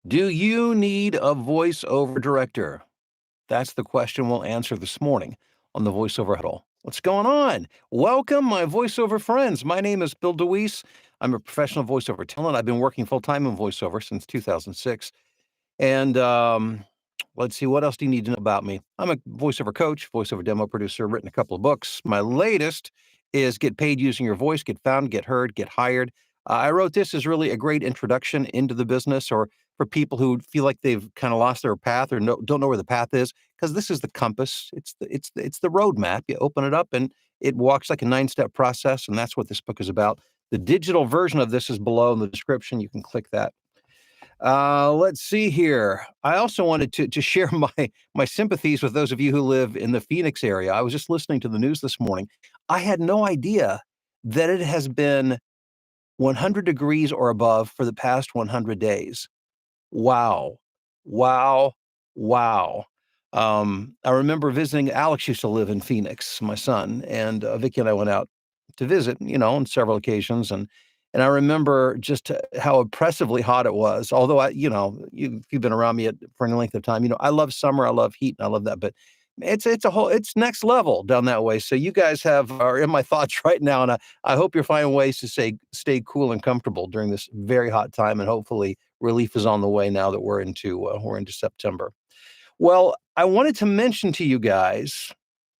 Do you need a voiceover director? That's the question we'll answer this morning on the voiceover huddle. What's going on? Welcome, my voiceover friends. My name is Bill DeWeese. I'm a professional voiceover talent. I've been working full time in voiceover since 2006. And let's see, what else do you need to know about me? I'm a voiceover coach, voiceover demo producer, written a couple of books. My latest is Get Paid Using Your Voice, Get Found, Get Heard, Get Hired. I wrote this as really a great introduction into the business, or for people who feel like they've kind of lost their path or don't know where the path is, because this is the compass. It's the roadmap. You open it up and it walks like a 9-step process, and that's what this book is about. The digital version of this is below in the description. You can click that. Let's see here. I also wanted to share my sympathies with those of you who live in the Phoenix area. I was just listening to the news this morning. I had no idea that it has been 100 degrees or above for the past 100 days. Wow. Wow. Wow. I remember visiting. Alex used to live in Phoenix, my son, and Vicky and I went out to visit, on several occasions. And I remember just how oppressively hot it was. Although if you've been around me for any length of time, I love summer, I love heat, and I love that. But it's next level down that way. So you guys are in my thoughts right now, and I hope you're finding ways to stay cool and comfortable during this very hot time, and hopefully relief is on the way now that we're into September. Well, I wanted to mention to you guys,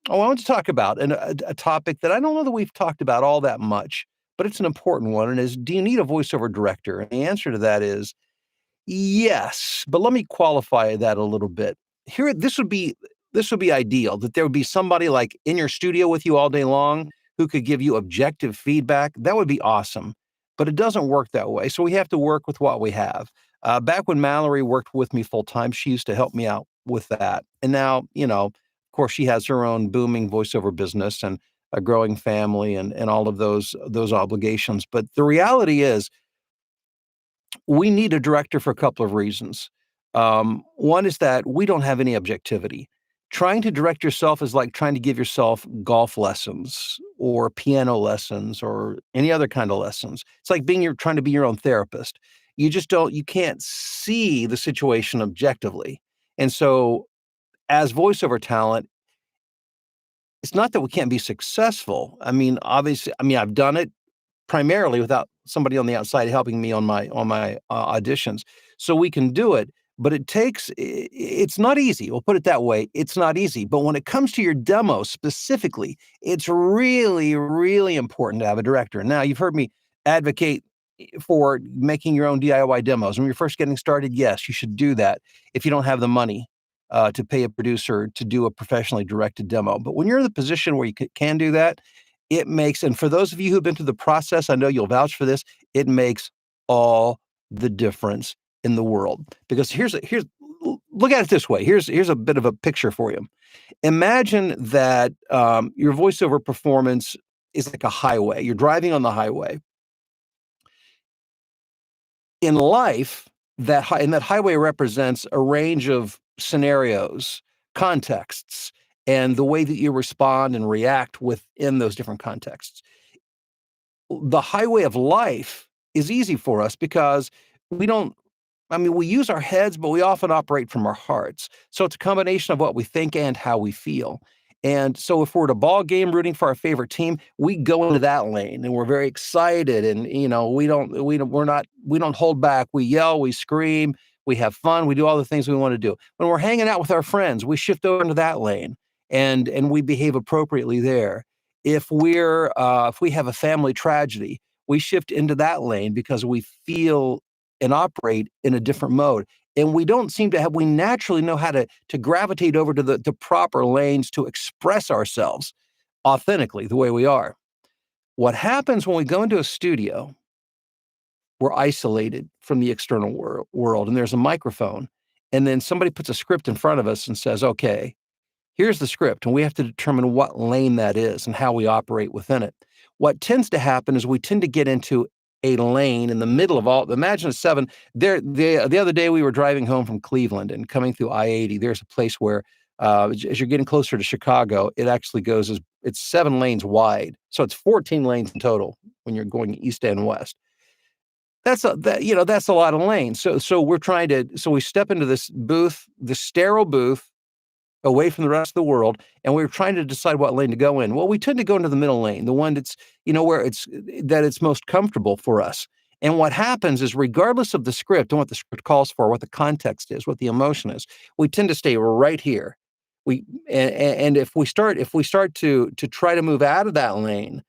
I wanted to talk about a topic that I don't know that we've talked about all that much, but it's an important one, and is, do you need a voiceover director? And the answer to that is yes, but let me qualify that a little bit. Here, this would be ideal, that there would be somebody like in your studio with you all day long who could give you objective feedback. That would be awesome, but it doesn't work that way. So we have to work with what we have. Back when Mallory worked with me full time, she used to help me out with that. And now, of course, she has her own booming voiceover business and a growing family and all of those obligations. But the reality is, we need a director for a couple of reasons. One is that we don't have any objectivity. Trying to direct yourself is like trying to give yourself golf lessons or piano lessons or any other kind of lessons. It's like trying to be your own therapist. You can't see the situation objectively. And so, as voiceover talent, it's not that we can't be successful. I mean, obviously, I've done it primarily without somebody on the outside helping me on my auditions. So we can do it, but it's not easy. We'll put it that way. It's not easy. But when it comes to your demo specifically, it's really, really important to have a director. Now, you've heard me advocate for making your own DIY demos. When you're first getting started, yes, you should do that if you don't have the money to pay a producer to do a professionally directed demo. But when you're in the position where you can do that, and for those of you who've been through the process, I know you'll vouch for this, it makes all the difference in the world. Because look at it this way. Here's a bit of a picture for you. Imagine that your voiceover performance is like a highway. You're driving on the highway. In life, that highway represents a range of scenarios, contexts, and the way that you respond and react within those different contexts. The highway of life is easy for us because we don't we use our heads, but we often operate from our hearts. So it's a combination of what we think and how we feel. And so if we're at a ball game rooting for our favorite team, we go into that lane and we're very excited, and we don't hold back. We yell, we scream, we have fun, we do all the things we want to do. When we're hanging out with our friends, we shift over into that lane and we behave appropriately there. If we have a family tragedy, we shift into that lane because we feel and operate in a different mode. And we naturally know how to gravitate over to the proper lanes to express ourselves authentically the way we are. What happens when we go into a studio, we're isolated from the external world, and there's a microphone. And then somebody puts a script in front of us and says, okay, here's the script, and we have to determine what lane that is and how we operate within it. What tends to happen is we tend to get into a lane in the middle of all. Imagine a seven. The other day we were driving home from Cleveland and coming through I-80. There's a place where, as you're getting closer to Chicago, it actually it's 7 lanes wide, so it's 14 lanes in total when you're going east and west. that's a lot of lane. So we're trying to so we step into this booth, the sterile booth, away from the rest of the world, and we were trying to decide what lane to go in. Well, we tend to go into the middle lane, the one that's, where it's most comfortable for us. And what happens is, regardless of the script and what the script calls for, what the context is, what the emotion is, we tend to stay right here. And if we start to try to move out of that lane,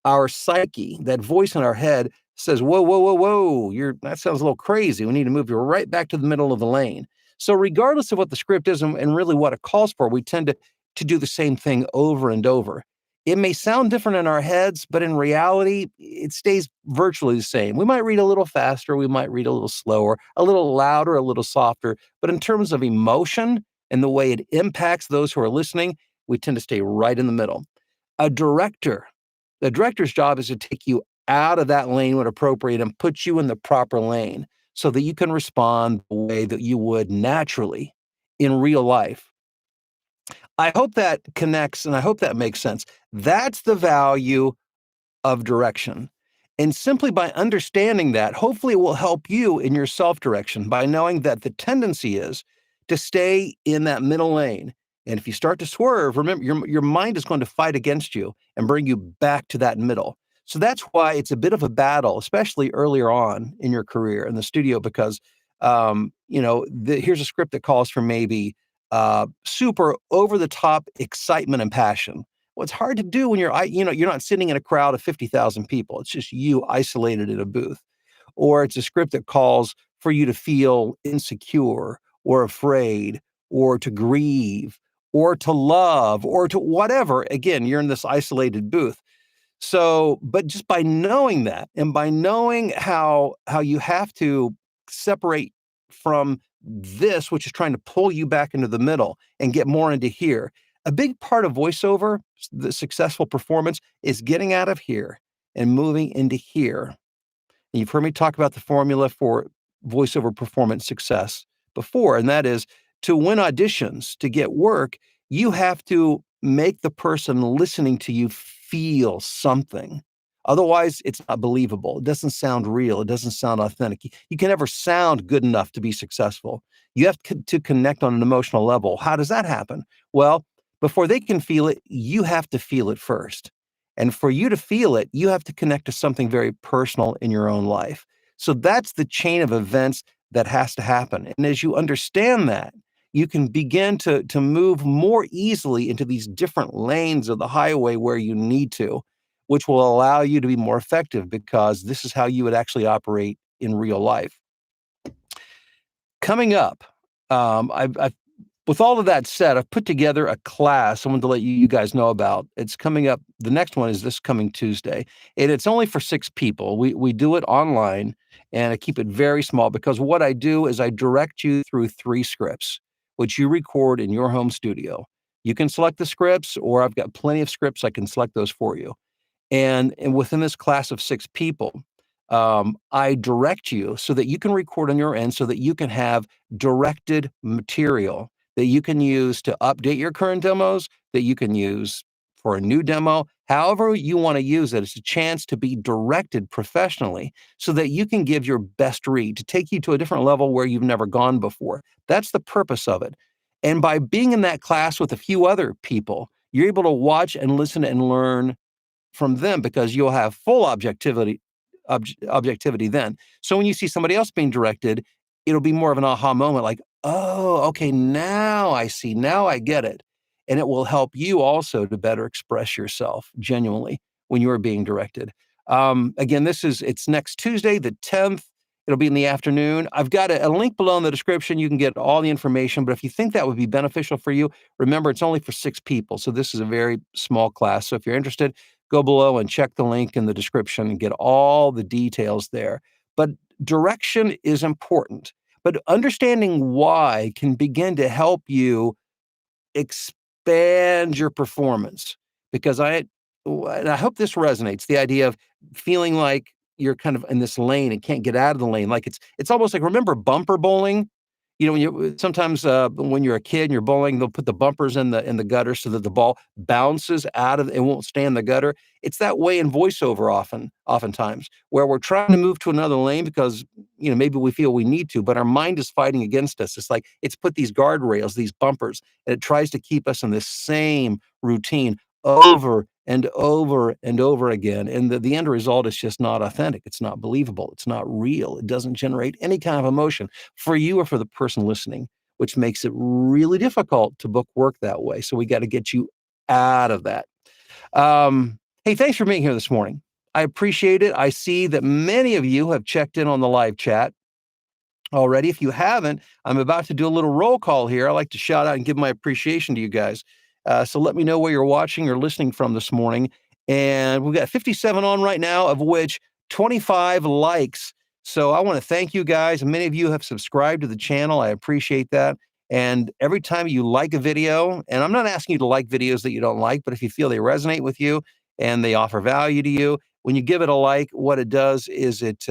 our psyche, that voice in our head, says, "Whoa, whoa, whoa, whoa! That sounds a little crazy. We need to move you right back to the middle of the lane." So regardless of what the script is and really what it calls for, we tend to do the same thing over and over. It may sound different in our heads, but in reality, it stays virtually the same. We might read a little faster, we might read a little slower, a little louder, a little softer, but in terms of emotion and the way it impacts those who are listening, we tend to stay right in the middle. A director, the director's job is to take you out of that lane when appropriate and put you in the proper lane so that you can respond the way that you would naturally in real life. I hope that connects and I hope that makes sense. That's the value of direction. And simply by understanding that, hopefully it will help you in your self direction by knowing that the tendency is to stay in that middle lane. And if you start to swerve, remember your mind is going to fight against you and bring you back to that middle. So that's why it's a bit of a battle, especially earlier on in your career in the studio, because here's a script that calls for maybe super over the top excitement and passion. Well, it's hard to do when you're not sitting in a crowd of 50,000 people. It's just you isolated in a booth. Or it's a script that calls for you to feel insecure or afraid or to grieve or to love or to whatever. Again, you're in this isolated booth. So, but just by knowing that and by knowing how you have to separate from this, which is trying to pull you back into the middle and get more into here. A big part of voiceover, the successful performance, is getting out of here and moving into here. And you've heard me talk about the formula for voiceover performance success before, and that is to win auditions, to get work, you have to make the person listening to you feel something. Otherwise, it's not believable. It doesn't sound real. It doesn't sound authentic. You can never sound good enough to be successful. You have to connect on an emotional level. How does that happen? Well, before they can feel it, you have to feel it first. And for you to feel it, you have to connect to something very personal in your own life. So that's the chain of events that has to happen. And as you understand that, you can begin to move more easily into these different lanes of the highway where you need to, which will allow you to be more effective because this is how you would actually operate in real life. Coming up, I've with all of that said, I've put together a class I wanted to let you guys know about. It's coming up. The next one is this coming Tuesday, and it's only for 6 people. We do it online, and I keep it very small because what I do is I direct you through 3 scripts, which you record in your home studio. You can select the scripts, or I've got plenty of scripts. I can select those for you. And within this class of 6 people, I direct you so that you can record on your end so that you can have directed material that you can use to update your current demos, that you can use for a new demo, however you want to use it. It's a chance to be directed professionally so that you can give your best read, to take you to a different level where you've never gone before. That's the purpose of it. And by being in that class with a few other people, you're able to watch and listen and learn from them because you'll have full objectivity then. So when you see somebody else being directed, it'll be more of an aha moment like, "Oh, okay, now I see. Now I get it." And it will help you also to better express yourself genuinely when you are being directed. Again, it's next Tuesday, the 10th. It'll be in the afternoon. I've got a link below in the description. You can get all the information. But if you think that would be beneficial for you, remember it's only for 6 people. So this is a very small class. So if you're interested, go below and check the link in the description and get all the details there. But direction is important. But understanding why can begin to help you expand your performance. Because and I hope this resonates, the idea of feeling like you're kind of in this lane and can't get out of the lane. Like it's almost like, remember bumper bowling? You know, sometimes when you're a kid and you're bowling, they'll put the bumpers in the gutter so that the ball bounces out of it won't stay in the gutter. It's that way in voiceover oftentimes, where we're trying to move to another lane because maybe we feel we need to, but our mind is fighting against us. It's like it's put these guardrails, these bumpers, and it tries to keep us in this same routine over and over and over again. And the end result is just not authentic. It's not believable. It's not real. It doesn't generate any kind of emotion for you or for the person listening, which makes it really difficult to book work that way. So we got to get you out of that. Hey, thanks for being here this morning. I appreciate it. I see that many of you have checked in on the live chat already. If you haven't, I'm about to do a little roll call here. I like to shout out and give my appreciation to you guys. So let me know where you're watching or listening from this morning. And we've got 57 on right now, of which 25 likes. So I want to thank you guys. Many of you have subscribed to the channel. I appreciate that. And every time you like a video, and I'm not asking you to like videos that you don't like, but if you feel they resonate with you and they offer value to you, when you give it a like, what it does is it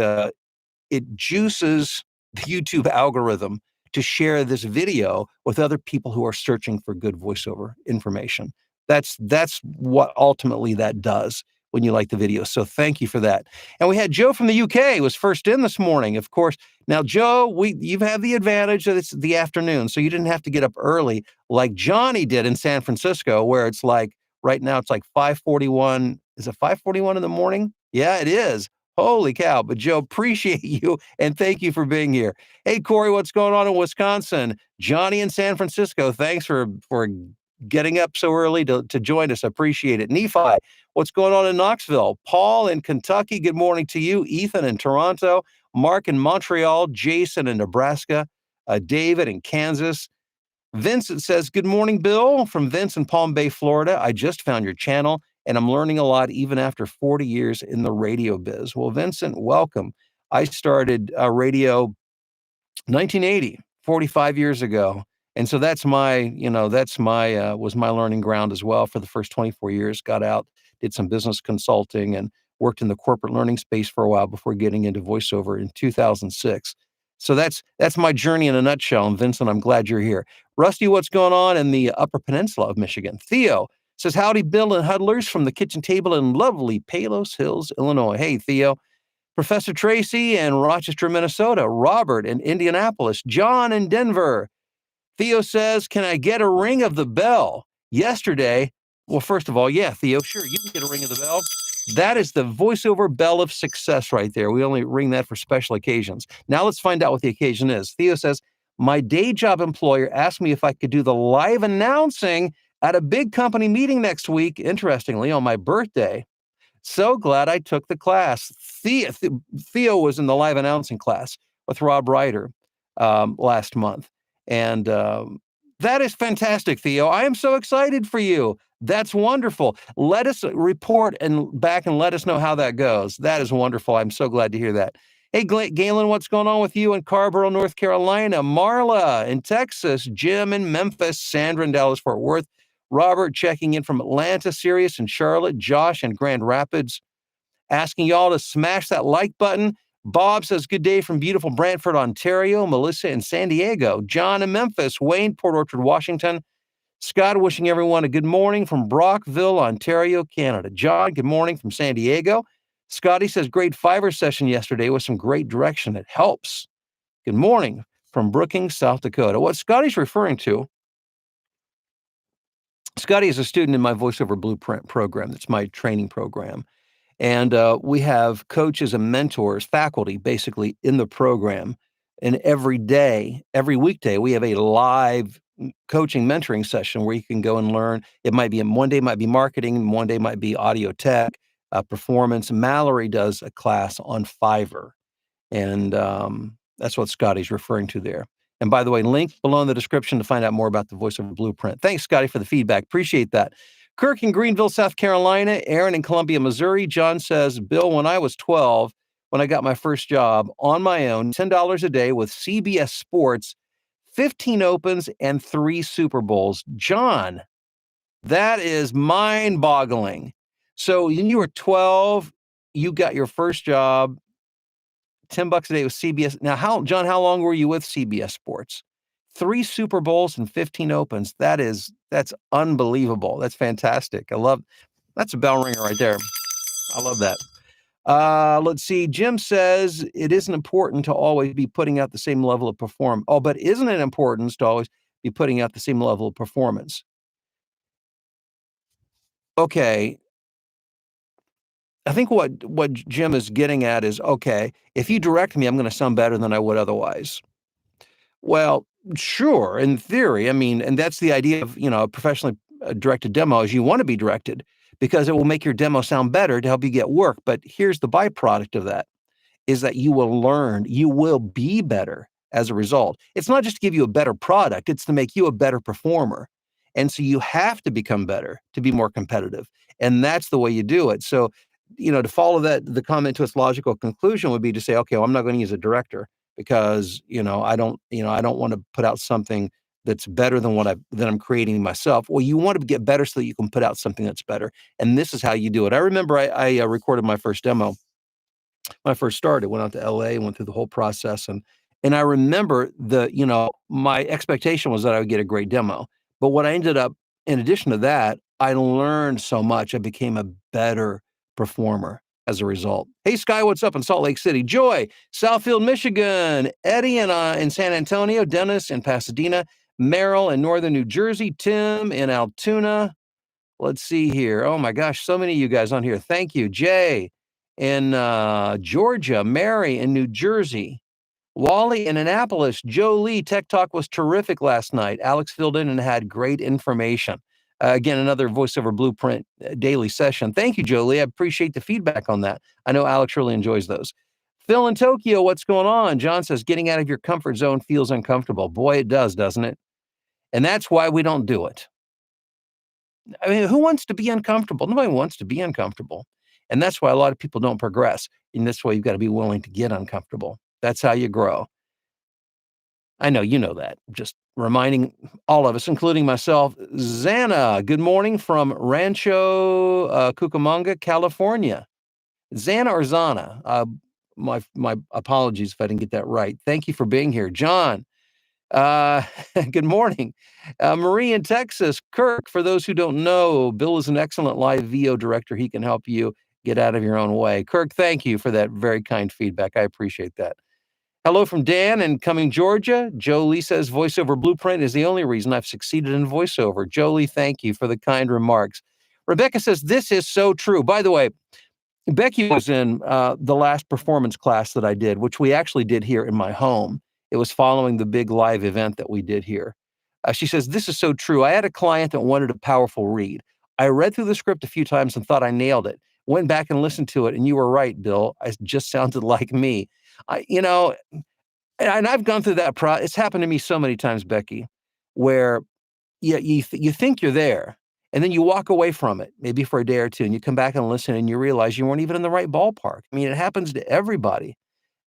juices the YouTube algorithm to share this video with other people who are searching for good voiceover information. That's what ultimately that does when you like the video. So thank you for that. And we had Joe from the UK was first in this morning, of course. Now, Joe, you've had the advantage that it's the afternoon, so you didn't have to get up early like Johnny did in San Francisco, where it's like right now it's like 5:41. Is it 5:41 in the morning? Yeah, it is. Holy cow. But Joe, appreciate you and thank you for being here. Hey, Corey, what's going on in Wisconsin? Johnny in San Francisco, thanks for getting up so early to join us. I appreciate it. Nephi, what's going on in Knoxville? Paul in Kentucky, good morning to you. Ethan in Toronto, Mark in Montreal, Jason in Nebraska, David in Kansas. Vincent says, good morning, Bill, from Vince in Palm Bay, Florida. I just found your channel and I'm learning a lot even after 40 years in the radio biz. Well, Vincent, welcome. I started radio 1980, 45 years ago. And so was my learning ground as well for the first 24 years. Got out, did some business consulting and worked in the corporate learning space for a while before getting into voiceover in 2006. So that's my journey in a nutshell. And Vincent, I'm glad you're here. Rusty, what's going on in the Upper Peninsula of Michigan? Theo says, howdy, Bill and Huddlers from the kitchen table in lovely Palos Hills, Illinois. Hey, Theo. Professor Tracy in Rochester, Minnesota. Robert in Indianapolis. John in Denver. Theo says, can I get a ring of the bell? Yesterday, well, first of all, yeah, Theo, sure, you can get a ring of the bell. That is the voiceover bell of success right there. We only ring that for special occasions. Now let's find out what the occasion is. Theo says, my day job employer asked me if I could do the live announcing at a big company meeting next week, interestingly, on my birthday. So glad I took the class. Theo was in the live announcing class with Rob Ryder last month. And that is fantastic, Theo. I am so excited for you. That's wonderful. Let us report back and let us know how that goes. That is wonderful. I'm so glad to hear that. Hey, Galen, what's going on with you in Carborough, North Carolina? Marla in Texas, Jim in Memphis, Sandra in Dallas, Fort Worth, Robert checking in from Atlanta, Sirius and Charlotte, Josh in Grand Rapids, asking y'all to smash that like button. Bob says, good day from beautiful Brantford, Ontario. Melissa in San Diego. John in Memphis. Wayne, Port Orchard, Washington. Scott wishing everyone a good morning from Brockville, Ontario, Canada. John, good morning from San Diego. Scotty says, great Fiverr session yesterday with some great direction. It helps. Good morning from Brookings, South Dakota. What Scotty's referring to, Scotty is a student in my VoiceOver Blueprint program. That's my training program. And we have coaches and mentors, faculty, basically in the program. And every weekday, we have a live coaching mentoring session where you can go and learn. It might be one day might be marketing, one day might be audio tech, performance. Mallory does a class on Fiverr. And that's what Scotty's referring to there. And by the way, link below in the description to find out more about the VoiceOver Blueprint. Thanks, Scotty, for the feedback. Appreciate that. Kirk in Greenville, South Carolina. Aaron in Columbia, Missouri. John says, Bill, when I was 12, when I got my first job on my own, $10 a day with CBS Sports, 15 Opens, and 3 Super Bowls. John, that is mind-boggling. So when you were 12, you got your first job, $10 a day with CBS. Now, John, how long were you with CBS Sports? 3 Super Bowls and 15 Opens. That's unbelievable. That's fantastic. That's a bell ringer right there. I love that. Let's see. Jim says it isn't important to always be putting out the same level of perform. Oh, but isn't it important to always be putting out the same level of performance? Okay. I think what Jim is getting at is, okay, if you direct me, I'm going to sound better than I would otherwise. Well, sure, in theory. I mean, and that's the idea of, a professionally directed demo is you want to be directed because it will make your demo sound better to help you get work. But here's the byproduct of that is that you will learn, you will be better as a result. It's not just to give you a better product, it's to make you a better performer. And so you have to become better to be more competitive. And that's the way you do it. So, to follow the comment to its logical conclusion would be to say, okay, well, I'm not going to use a director because, I don't want to put out something that's better than that I'm creating myself. Well, you want to get better so that you can put out something that's better. And this is how you do it. I remember I recorded my first demo when I first started, went out to LA, went through the whole process. And I remember my expectation was that I would get a great demo. But what I ended up, in addition to that, I learned so much. I became a better performer as a result. Hey, Sky, what's up in Salt Lake City? Joy, Southfield, Michigan, Eddie in San Antonio, Dennis in Pasadena, Merrill in Northern New Jersey, Tim in Altoona. Let's see here. Oh my gosh, so many of you guys on here. Thank you. Jay in Georgia, Mary in New Jersey, Wally in Annapolis, Joe Lee. Tech Talk was terrific last night. Alex filled in and had great information. Again, another voiceover blueprint daily session. Thank you, Joe Lee. I appreciate the feedback on that. I know Alex really enjoys those. Phil in Tokyo, what's going on? John says, getting out of your comfort zone feels uncomfortable. Boy, it does, doesn't it? And that's why we don't do it. I mean, who wants to be uncomfortable? Nobody wants to be uncomfortable. And that's why a lot of people don't progress. And that's why you've got to be willing to get uncomfortable. That's how you grow. I know you know that. Just reminding all of us, including myself. Xana, good morning from Rancho Cucamonga, California. Xana or Zana? My apologies if I didn't get that right. Thank you for being here. John, uh, good morning. Marie in Texas. Kirk, for those who don't know, Bill is an excellent live VO director. He can help you get out of your own way. Kirk, thank you for that very kind feedback. I appreciate that. Hello from Dan in Cumming, Georgia. Jolie says voiceover blueprint is the only reason I've succeeded in voiceover. Jolie, thank you for the kind remarks. Rebecca says this is so true. By the way, Becky was in the last performance class that I did, which we actually did here in my home. It was following the big live event that we did here. She says, this is so true. I had a client that wanted a powerful read. I read through the script a few times and thought I nailed it. Went back and listened to it, and you were right, Bill. I just sounded like me. And I've gone through that process. It's happened to me so many times, Becky, where you think you're there, and then you walk away from it, maybe for a day or two, and you come back and listen, and you realize you weren't even in the right ballpark. I mean, it happens to everybody,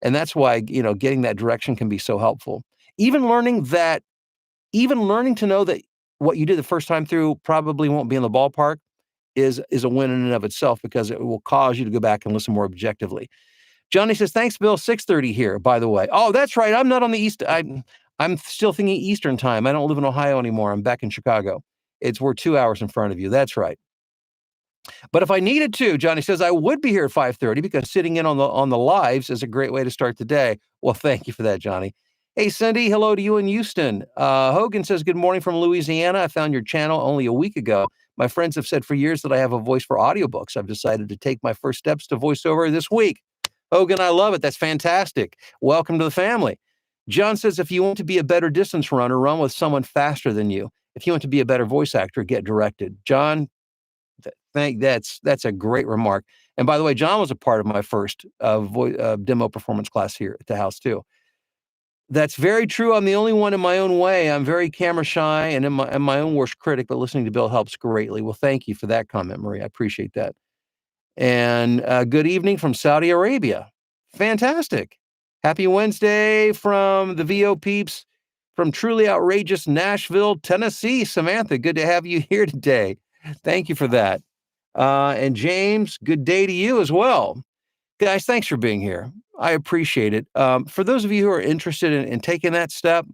and that's why getting that direction can be so helpful. Even learning to know that what you did the first time through probably won't be in the ballpark is a win in and of itself because it will cause you to go back and listen more objectively. Johnny says, thanks, Bill. 6:30 here, by the way. Oh, that's right. I'm not on the East. I'm still thinking Eastern time. I don't live in Ohio anymore. I'm back in Chicago. We're 2 hours in front of you. That's right. But if I needed to, Johnny says, I would be here at 5:30 because sitting in on the lives is a great way to start the day. Well, thank you for that, Johnny. Hey, Cindy, hello to you in Houston. Hogan says, good morning from Louisiana. I found your channel only a week ago. My friends have said for years that I have a voice for audiobooks. I've decided to take my first steps to voiceover this week. Hogan, I love it. That's fantastic. Welcome to the family. John says, if you want to be a better distance runner, run with someone faster than you. If you want to be a better voice actor, get directed. John, that's a great remark. And by the way, John was a part of my first demo performance class here at the house too. That's very true. I'm the only one in my own way. I'm very camera shy and I'm my own worst critic, but listening to Bill helps greatly. Well, thank you for that comment, Marie. I appreciate that. And good evening from Saudi Arabia. Fantastic. Happy Wednesday from the VO peeps from truly outrageous Nashville, Tennessee. Samantha, good to have you here today. Thank you for that. And James, good day to you as well. Guys, thanks for being here. I appreciate it. For those of you who are interested in taking that step,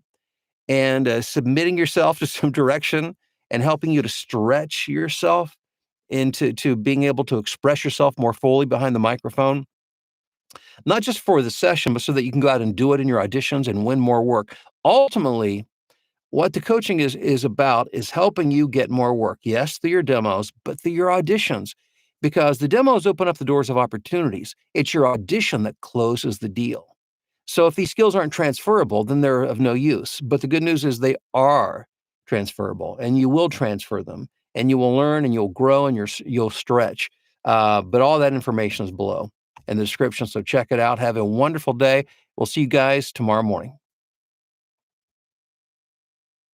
and submitting yourself to some direction and helping you to stretch yourself into being able to express yourself more fully behind the microphone, not just for the session, but so that you can go out and do it in your auditions and win more work. Ultimately, what the coaching is about is helping you get more work. Yes, through your demos, but through your auditions, because the demos open up the doors of opportunities. It's your audition that closes the deal. So if these skills aren't transferable, then they're of no use. But the good news is they are transferable, and you will transfer them, and you will learn, and you'll grow, and you'll stretch. But all that information is below in the description. So check it out. Have a wonderful day. We'll see you guys tomorrow morning.